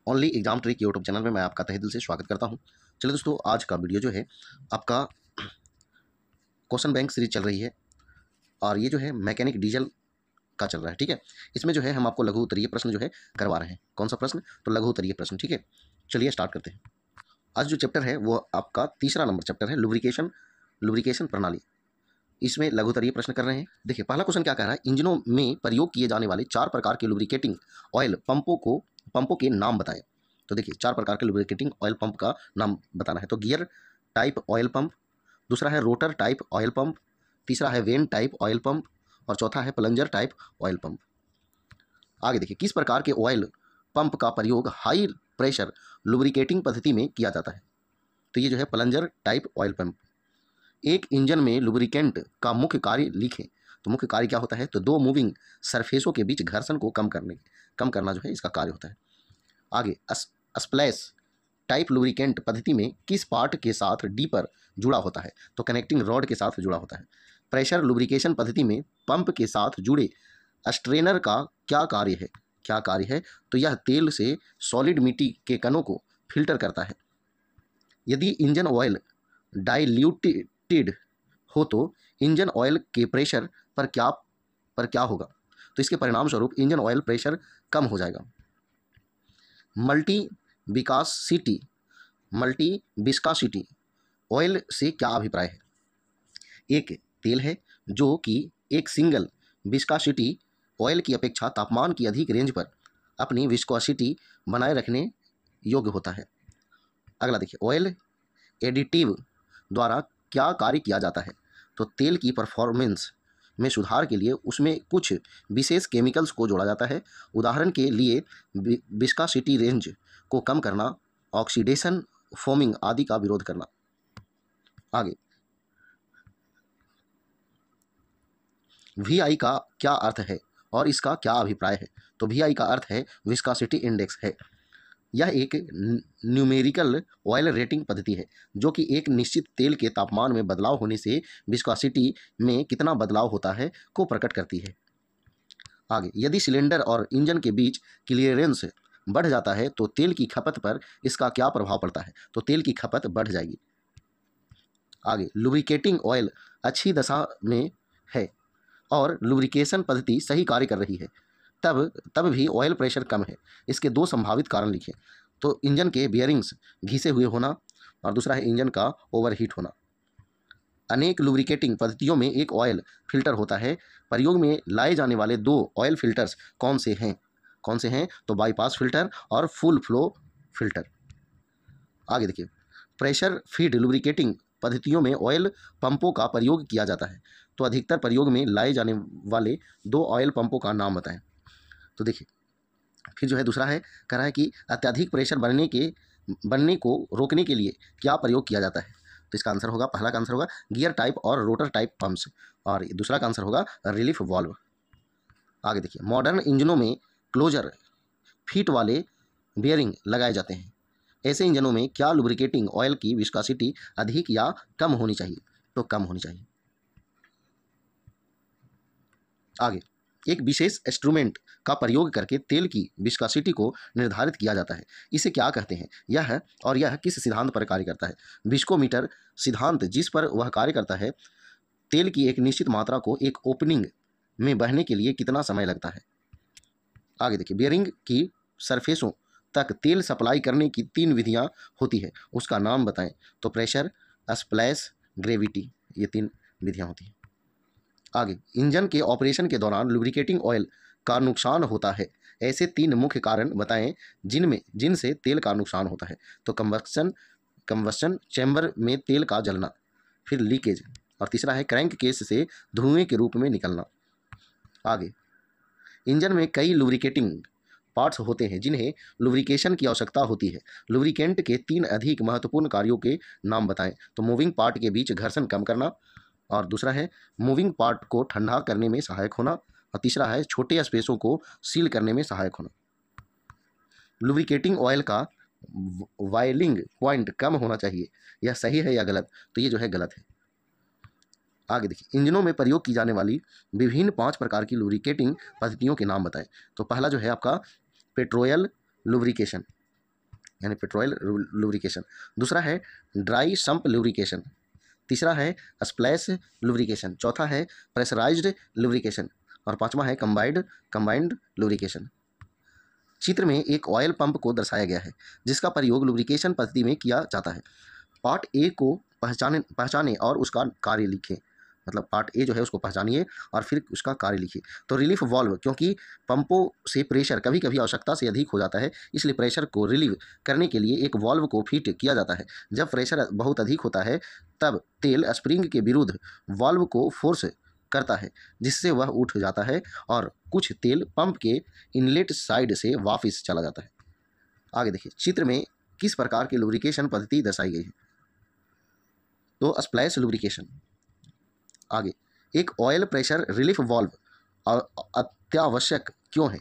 Only exam trick YouTube channel में मैं आपका तहे दिल से स्वागत करता हूं। चलिए दोस्तों, आज का वीडियो जो है आपका क्वेश्चन बैंक सीरीज चल रही है और ये जो है मैकेनिक डीजल का चल रहा है। ठीक है, इसमें जो है हम आपको लघु उत्तरीय प्रश्न जो है करवा रहे हैं। कौन सा प्रश्न? तो लघु उत्तरीय प्रश्न। ठीक है, चलिए स्टार्ट करते हैं। आज जो चैप्टर है वो आपका तीसरा नंबर चैप्टर है, लुब्रिकेशन प्रणाली। इसमें लघु उत्तरीय प्रश्न कर रहे हैं। देखिए, पहला क्वेश्चन क्या कह रहा है, इंजनों में प्रयोग किए जाने वाले 4 प्रकार के लुब्रिकेटिंग ऑयल पंपों के नाम बताएं। तो देखिए, 4 प्रकार के लुब्रिकेटिंग ऑयल पंप का नाम बताना है। तो गियर टाइप ऑयल पंप, दूसरा है रोटर टाइप ऑयल पंप, तीसरा है वेन टाइप ऑयल पंप और चौथा है प्लंजर टाइप ऑयल पंप। आगे देखिए, किस प्रकार के ऑयल पंप का प्रयोग हाई प्रेशर लुब्रिकेटिंग पद्धति में किया जाता है। तो ये जो है प्लंजर टाइप ऑयल पंप। एक इंजन में लुब्रिकेंट का मुख्य कार्य लिखें। तो मुख्य कार्य क्या होता है? तो 2 मूविंग सरफेसों के बीच घर्षण को कम करना जो है इसका कार्य होता है। आगे, स्प्लैश टाइप लुब्रिकेंट पद्धति में किस पार्ट के साथ डीपर जुड़ा होता है? तो कनेक्टिंग रॉड के साथ जुड़ा होता है। प्रेशर लुब्रिकेशन पद्धति में पंप के साथ जुड़े स्ट्रेनर का क्या कार्य है? तो यह तेल से सॉलिड मिट्टी के कणों को फिल्टर करता है। यदि इंजन ऑयल डाइल्यूटेड हो तो इंजन ऑयल के प्रेशर पर क्या होगा? तो इसके परिणाम स्वरूप इंजन ऑयल प्रेशर कम हो जाएगा। मल्टी विस्कासिटी ऑयल से क्या अभिप्राय है? एक तेल है जो कि एक सिंगल विस्कासिटी ऑयल की अपेक्षा तापमान की अधिक रेंज पर अपनी विस्कोसिटी बनाए रखने योग्य होता है। अगला देखिए, ऑयल एडिटिव द्वारा क्या कार्य किया जाता है? तो तेल की परफॉर्मेंस में सुधार के लिए उसमें कुछ विशेष केमिकल्स को जोड़ा जाता है। उदाहरण के लिए विस्कासिटी रेंज को कम करना, ऑक्सीडेशन, फोमिंग आदि का विरोध करना। आगे, VI का क्या अर्थ है और इसका क्या अभिप्राय है? तो VI का अर्थ है विस्कोसिटी इंडेक्स है। यह एक न्यूमेरिकल ऑयल रेटिंग पद्धति है जो कि एक निश्चित तेल के तापमान में बदलाव होने से विस्कोसिटी में कितना बदलाव होता है को प्रकट करती है। आगे, यदि सिलेंडर और इंजन के बीच क्लियरेंस बढ़ जाता है तो तेल की खपत पर इसका क्या प्रभाव पड़ता है? तो तेल की खपत बढ़ जाएगी। आगे, लुब्रिकेटिंग ऑयल अच्छी दशा में है और लुब्रिकेशन पद्धति सही कार्य कर रही है, तब भी ऑयल प्रेशर कम है। इसके 2 संभावित कारण लिखें। तो इंजन के बियरिंग्स घिसे हुए होना और दूसरा है इंजन का ओवरहीट होना। अनेक लुब्रिकेटिंग पद्धतियों में एक ऑयल फिल्टर होता है। प्रयोग में लाए जाने वाले 2 ऑयल फिल्टर्स कौन से हैं? तो बाईपास फिल्टर और फुल फ्लो फिल्टर। आगे देखिए, प्रेशर फीड लुब्रिकेटिंग पद्धतियों में ऑयल पंपों का प्रयोग किया जाता है। तो अधिकतर प्रयोग में लाए जाने वाले 2 ऑयल पंपों का नाम बताएं। तो देखिए, फिर जो है दूसरा है, कह रहा है कि अत्यधिक प्रेशर बनने को रोकने के लिए क्या प्रयोग किया जाता है? तो इसका आंसर होगा, पहला का आंसर होगा गियर टाइप और रोटर टाइप पंप्स और दूसरा का आंसर होगा रिलीफ वाल्व। आगे देखिए, मॉडर्न इंजनों में क्लोजर फीट वाले बियरिंग लगाए जाते हैं। ऐसे इंजनों में क्या लुब्रिकेटिंग ऑयल की विस्कोसिटी अधिक या कम होनी चाहिए? तो कम होनी चाहिए। आगे, एक विशेष इंस्ट्रूमेंट का प्रयोग करके तेल की विस्कोसिटी को निर्धारित किया जाता है। इसे क्या कहते हैं? यह किस सिद्धांत पर कार्य करता है? विस्कोमीटर सिद्धांत, जिस पर वह कार्य करता है। तेल की एक निश्चित मात्रा को एक ओपनिंग में बहने के लिए कितना समय लगता है? आगे देखिए, बियरिंग की सरफेसों तक तेल सप्लाई करने की 3 विधियां होती है, उसका नाम बताएं। तो प्रेशर, स्प्लैश, ग्रेविटी, ये 3 विधियां होती हैं। आगे, इंजन के ऑपरेशन के दौरान लुब्रिकेटिंग ऑयल का नुकसान होता है। ऐसे 3 मुख्य कारण बताएं जिनसे तेल का नुकसान होता है। तो कंबस्शन चैम्बर में तेल का जलना, फिर लीकेज और तीसरा है क्रैंक केस से धुएं के रूप में निकलना। आगे, इंजन में कई लुब्रिकेटिंग पार्ट्स होते हैं जिन्हें लुब्रिकेशन की आवश्यकता होती है। लुब्रिकेंट के 3 अधिक महत्वपूर्ण कार्यों के नाम बताएं। तो मूविंग पार्ट के बीच घर्षण कम करना और दूसरा है मूविंग पार्ट को ठंडा करने में सहायक होना और तीसरा है छोटे स्पेसों को सील करने में सहायक होना। लुब्रिकेटिंग ऑयल का बॉइलिंग पॉइंट कम होना चाहिए, यह सही है या गलत? तो ये जो है गलत है। आगे देखिए, इंजनों में प्रयोग की जाने वाली विभिन्न 5 प्रकार की लुब्रिकेटिंग पद्धतियों के नाम बताएं। तो पहला जो है आपका पेट्रोलियम लुब्रिकेशन, यानी पेट्रोल लुब्रिकेशन। दूसरा है ड्राई सम्प लुब्रिकेशन। तीसरा है स्प्लैश लुब्रिकेशन। चौथा है प्रेशराइज्ड लुब्रिकेशन और पांचवा है कंबाइंड लुब्रिकेशन। चित्र में एक ऑयल पंप को दर्शाया गया है जिसका प्रयोग लुब्रिकेशन पद्धति में किया जाता है। पार्ट ए को पहचाने और उसका कार्य लिखें। मतलब पार्ट ए जो है उसको पहचानिए और फिर उसका कार्य लिखिए। तो रिलीफ वाल्व, क्योंकि पंपों से प्रेशर कभी कभी आवश्यकता से अधिक हो जाता है, इसलिए प्रेशर को रिलीव करने के लिए एक वाल्व को फिट किया जाता है। जब प्रेशर बहुत अधिक होता है तब तेल स्प्रिंग के विरुद्ध वाल्व को फोर्स करता है जिससे वह उठ जाता है और कुछ तेल पंप के इनलेट साइड से वापस चला जाता है। आगे देखिए, चित्र में किस प्रकार की लुब्रिकेशन पद्धति दर्शाई गई है? तो स्प्लैश लुब्रिकेशन। आगे, एक ऑयल प्रेशर रिलीफ वाल्व अत्यावश्यक क्यों है?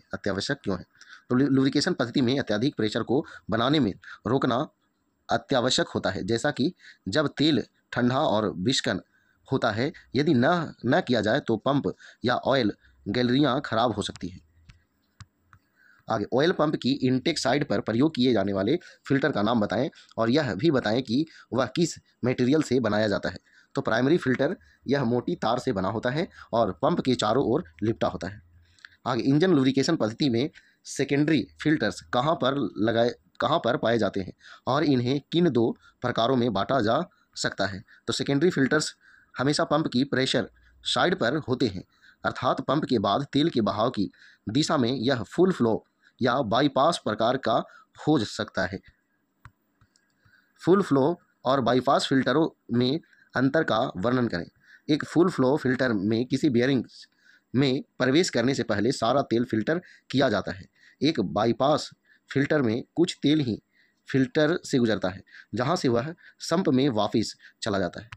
तो लुब्रिकेशन पद्धति में अत्यधिक प्रेशर को बनाने में रोकना अत्यावश्यक होता है, जैसा कि जब तेल ठंडा और विस्कन होता है। यदि न किया जाए तो पंप या ऑयल गैलरियां खराब हो सकती है। आगे, ऑयल पंप की इनटेक साइड पर प्रयोग किए जाने वाले फिल्टर का नाम बताएं और यह भी बताएं कि वह किस मटेरियल से बनाया जाता है। तो प्राइमरी फिल्टर, यह मोटी तार से बना होता है और पंप के चारों ओर लिपटा होता है। आगे, इंजन लुब्रिकेशन पद्धति में सेकेंडरी फिल्टर्स कहाँ पर पाए जाते हैं और इन्हें किन दो प्रकारों में बांटा जा सकता है? तो सेकेंडरी फिल्टर्स हमेशा पंप की प्रेशर साइड पर होते हैं, अर्थात पंप के बाद तेल के बहाव की दिशा में यह फुल फ्लो या बाईपास प्रकार का हो सकता है। फुल फ्लो और बाईपास फिल्टरों में अंतर का वर्णन करें। एक फुल फ्लो फिल्टर में किसी बेयरिंग्स में प्रवेश करने से पहले सारा तेल फिल्टर किया जाता है। एक बाईपास फिल्टर में कुछ तेल ही फिल्टर से गुजरता है जहां से वह संप में वापस चला जाता है।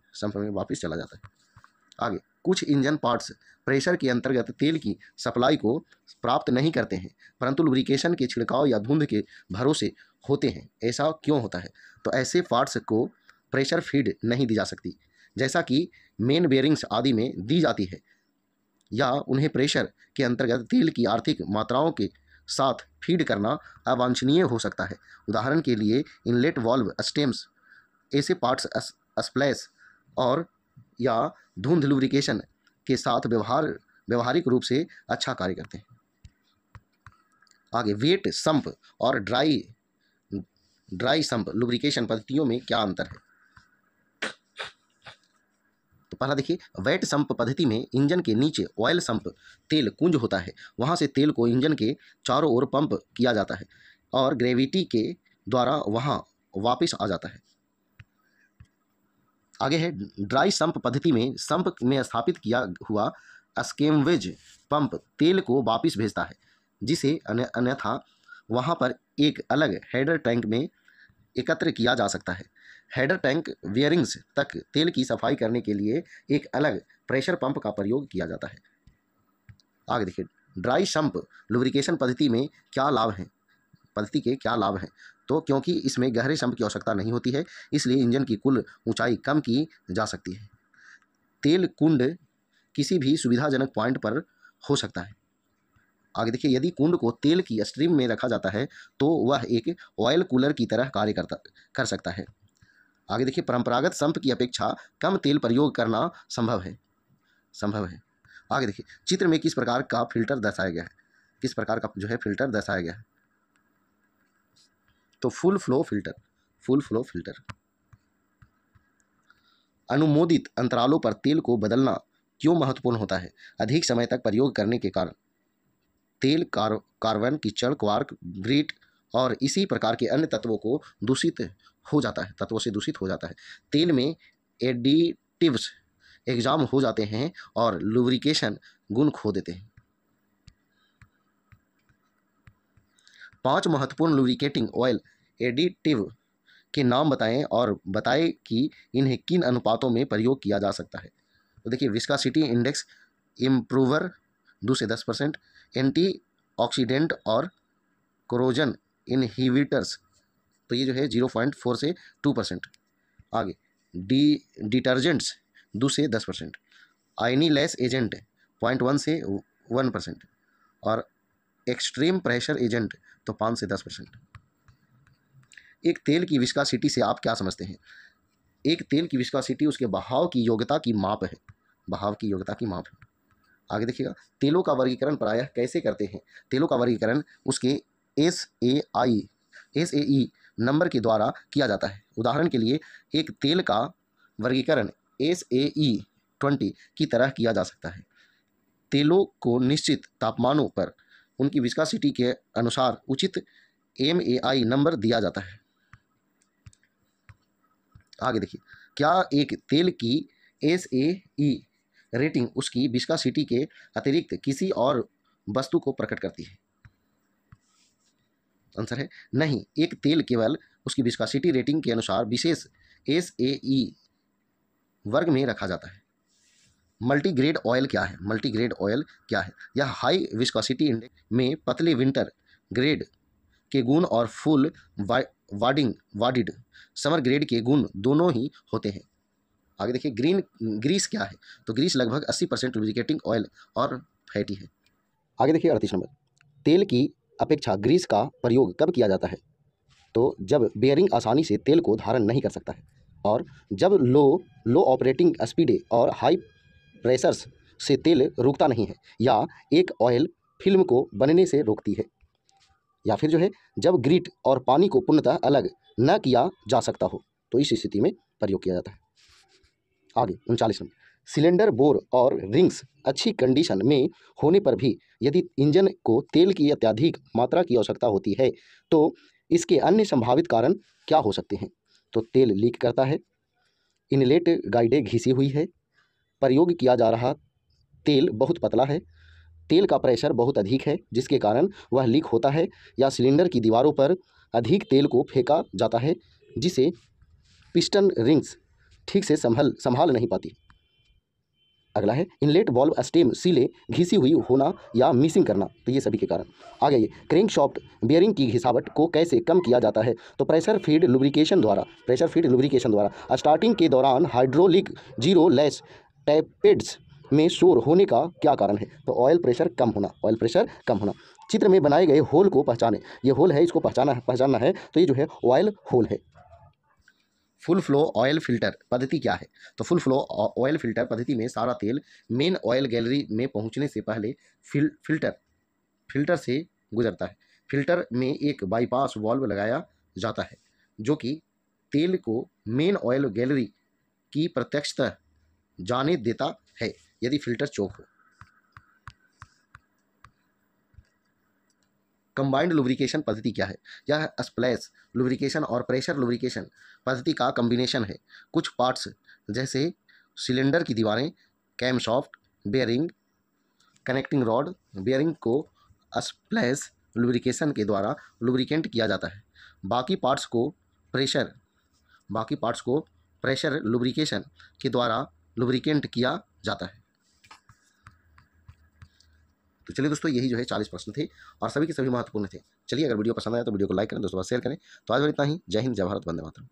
आगे, कुछ इंजन पार्ट्स प्रेशर के अंतर्गत तेल की सप्लाई को प्राप्त नहीं करते हैं परंतु लुब्रिकेशन के छिड़काव या धुंध के भरोसे होते हैं। ऐसा क्यों होता है? तो ऐसे पार्ट्स को प्रेशर फीड नहीं दी जा सकती जैसा कि मेन बेयरिंग्स आदि में दी जाती है, या उन्हें प्रेशर के अंतर्गत तेल की आर्थिक मात्राओं के साथ फीड करना अवांछनीय हो सकता है। उदाहरण के लिए इनलेट वाल्व स्टेम्स, ऐसे पार्ट्स स्प्लैश और या धुंध लुब्रिकेशन के साथ व्यवहारिक रूप से अच्छा कार्य करते हैं। आगे, वेट संप और ड्राई संप लुब्रिकेशन पद्धतियों में क्या अंतर है? तो पहला देखिए, वेट संप पद्धति में इंजन के नीचे ऑयल संप तेल कुंज होता है, वहां से तेल को इंजन के चारों ओर पंप किया जाता है और ग्रेविटी के द्वारा वहां वापस आ जाता है। आगे है ड्राई संप पद्धति में संप में स्थापित किया हुआ स्केमवेज पंप तेल को वापस भेजता है, जिसे अन्यथा वहां पर एक अलग हेडर टैंक में एकत्र किया जा सकता है। हेडर टैंक बियरिंग्स तक तेल की सफाई करने के लिए एक अलग प्रेशर पंप का प्रयोग किया जाता है। आगे देखिए, ड्राई संप लुब्रिकेशन पद्धति में क्या लाभ हैं? पद्धति के क्या लाभ हैं? तो क्योंकि इसमें गहरे संप की आवश्यकता नहीं होती है, इसलिए इंजन की कुल ऊंचाई कम की जा सकती है। तेल कुंड किसी भी सुविधाजनक पॉइंट पर हो सकता है। आगे देखिए, यदि कुंड को तेल की स्ट्रीम में रखा जाता है तो वह एक ऑयल कूलर की तरह कार्य कर सकता है। आगे देखिए, परंपरागत संप की अपेक्षा कम तेल प्रयोग करना संभव है। आगे देखिए, चित्र में किस प्रकार का फिल्टर दर्शाया गया है? किस प्रकार का जो है फिल्टर दर्शाया गया है? तो फुल फ्लो फिल्टर। अनुमोदित अंतरालों पर तेल को बदलना क्यों महत्वपूर्ण होता है? अधिक समय तक प्रयोग करने के कारण तेल कार्बन, कीचड़, क्वार्क, ग्रीट और इसी प्रकार के अन्य तत्वों से दूषित हो जाता है। तेल में एडिटिव्स एग्जाम हो जाते हैं और लुब्रिकेशन गुण खो देते हैं। 5 महत्वपूर्ण लुब्रिकेटिंग ऑयल एडिटिव के नाम बताएं और बताएं कि इन्हें किन अनुपातों में प्रयोग किया जा सकता है। तो देखिए, विस्कोसिटी इंडेक्स इम्प्रूवर 2 से 10%, एंटी ऑक्सीडेंट और कोरोजन इनहिबिटर्स, तो ये जो है 0.4 से 2%। आगे, डिटर्जेंट्स 2 से 10%, आयनीलेस एजेंट 0.1 से 1% और एक्सट्रीम प्रेशर एजेंट तो 5 से 10%। एक तेल की विस्कोसिटी से आप क्या समझते हैं? एक तेल की विस्कोसिटी उसके बहाव की योग्यता की माप है, बहाव की योग्यता की माप है। आगे देखिएगा, तेलों का वर्गीकरण प्रायः कैसे करते हैं? तेलों का वर्गीकरण उसके एसएई नंबर के द्वारा किया जाता है। उदाहरण के लिए एक तेल का वर्गीकरण एसएई 20 की तरह किया जा सकता है। तेलों को निश्चित तापमानों पर उनकी विस्कोसिटी के अनुसार उचित एमएआई नंबर दिया जाता है। आगे देखिए, क्या एक तेल की एसएई रेटिंग उसकी विस्कोसिटी के अतिरिक्त किसी और वस्तु को प्रकट करती है? आंसर है नहीं, एक तेल केवल उसकी विस्कोसिटी रेटिंग के अनुसार विशेष एसएई वर्ग में रखा जाता है। मल्टीग्रेड ऑयल क्या है? मल्टीग्रेड ऑयल क्या है? यह हाई विस्कोसिटी इंडेक्स में पतले विंटर ग्रेड के गुण और फुल वाडिड समर ग्रेड के गुण दोनों ही होते हैं। आगे देखिए, ग्रीस क्या है? तो ग्रीस लगभग 80% लुब्रिकेटिंग ऑयल और फैटी है। आगे देखिए 38 नंबर, तेल की अपेक्षा ग्रीस का प्रयोग कब किया जाता है? तो जब बेयरिंग आसानी से तेल को धारण नहीं कर सकता है, और जब लो ऑपरेटिंग स्पीड और हाई प्रेशर्स से तेल रुकता नहीं है, या एक ऑयल फिल्म को बनने से रोकती है, या फिर जो है जब ग्रिट और पानी को पूर्णतः अलग न किया जा सकता हो, तो इस स्थिति में प्रयोग किया जाता है। आगे 39 नंबर, सिलेंडर बोर और रिंग्स अच्छी कंडीशन में होने पर भी यदि इंजन को तेल की अत्यधिक मात्रा की आवश्यकता होती है, तो इसके अन्य संभावित कारण क्या हो सकते हैं? तो तेल लीक करता है, इनलेट गाइडें घिसी हुई है, प्रयोग किया जा रहा तेल बहुत पतला है, तेल का प्रेशर बहुत अधिक है जिसके कारण वह लीक होता है, या सिलेंडर की दीवारों पर अधिक तेल को फेंका जाता है जिसे पिस्टन रिंग्स ठीक से संभाल नहीं पाती। अगला है इनलेट वाल्व स्टेम सीलें घिसी हुई होना या मिसिंग करना, तो ये सभी के कारण। आगे ये क्रैंक शाफ्ट बेयरिंग की घिसावट को कैसे कम किया जाता है? तो प्रेशर फीड लुब्रिकेशन द्वारा स्टार्टिंग के दौरान हाइड्रोलिक जीरो लैश टैपेड्स में शोर होने का क्या कारण है? तो ऑयल प्रेशर कम होना। चित्र में बनाए गए होल को पहचाने, ये होल है, इसको पहचानना है, तो ये जो है ऑयल होल है। फुल फ्लो ऑयल फिल्टर पद्धति क्या है? तो फुल फ्लो ऑयल फिल्टर पद्धति में सारा तेल मेन ऑयल गैलरी में पहुंचने से पहले फिल्टर से गुजरता है। फिल्टर में एक बाईपास वाल्व लगाया जाता है जो कि तेल को मेन ऑयल गैलरी की प्रत्यक्षतः जाने देता है यदि फिल्टर चोक हो। कंबाइंड लुब्रिकेशन पद्धति क्या है? यह स्प्लैश लुब्रिकेशन और प्रेशर लुब्रिकेशन पद्धति का कॉम्बिनेशन है। कुछ पार्ट्स जैसे सिलेंडर की दीवारें, camshaft, bearing, connecting rod, bearing को स्प्लैश लुब्रिकेशन के द्वारा लुब्रिकेंट किया जाता है। बाकी पार्ट्स को प्रेशर लुब्रिकेशन के द्वारा लुब्रिकेंट किया जाता है। तो चलिए दोस्तों, यही जो है 40 प्रश्न थे और सभी के सभी महत्वपूर्ण थे। चलिए, अगर वीडियो पसंद आया तो वीडियो को लाइक करें, दोस्तों शेयर करें। तो आज इतना ही। जय हिंद, जय भारत, वंदे मातरम।